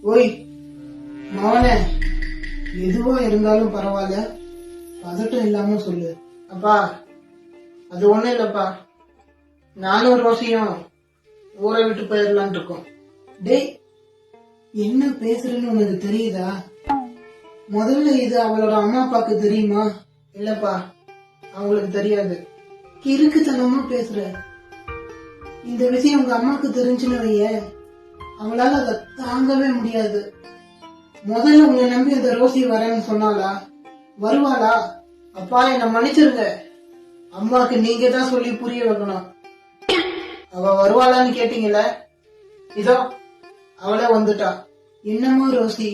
ஓய் மவனே, எதுவா இருந்தாலும் பரவாயில்ல, பதட்டம் இல்லாம சொல்லு. அப்பா அது ஒண்ணும் இல்லப்பா, நானும் ரோசியும் ஊரை விட்டு போயிடலான் இருக்கோம். டேய், என்ன பேசுறேன்னு உனக்கு தெரியுதா? முதல்ல இது அவளோட அம்மா அப்பாக்கு தெரியுமா? இல்லப்பா, அவங்களுக்கு தெரியாது. கிறுக்குத்தனமா பேசுற. இந்த விஷயம் உங்க அம்மாக்கு தெரிஞ்சுன்னு வைய, அவளால அதை தாங்கவே முடியாது. முதல்ல உன்னை நம்பி அந்த ரோசி வரேன்னு சொன்னாளா? வருவாளா? அப்பா என்ன மன்னிச்சிருங்க, அம்மாக்கு நீங்க தான் சொல்லி புரிய வைக்கணும். அவ வருவாளான்னு கேட்டீங்கல்ல, இதோ அவளே வந்துட்டா. என்னமோ ரோசி,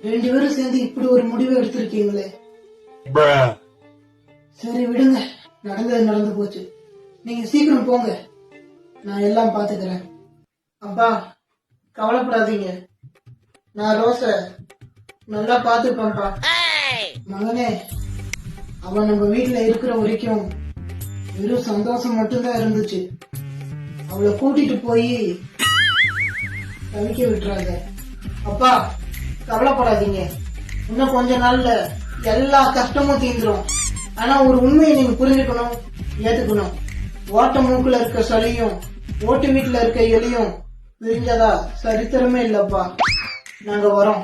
2 பேரும் சேர்ந்து இப்படி ஒரு முடிவு எடுத்திருக்கீங்களே. சரி விடுங்க, நடந்தது நடந்து போச்சு. நீங்க சீக்கிரம் போங்க, நான் எல்லாம் பாத்துக்கிறேன். அப்பா கவலைப்படாதீங்க, நான் ரோச நல்லா பாத்துப்பேன்ப்பா. மகனே, அவ நம்ம வீட்டுல இருக்கிற வரைக்கும் வெறும் சந்தோஷம் மட்டும்தான் இருந்துச்சு. அவளை கூட்டிட்டு போய் தவிக்க விட்டுறாங்க. அப்பா கவலைப்படாதீங்க, இன்னும் கொஞ்ச நாள்ல எல்லா கஷ்டமும் தீந்துரும். ஆனா ஒரு உண்மையை நீங்க புரிஞ்சுக்கணும், ஏத்துக்கணும். ஓட்ட மூக்குல இருக்க சளியும் ஓட்டு வீட்டுல இருக்க எலியும் பிரிஞ்சதா சரித்திரமே இல்லப்பா. நாங்க வரோம்.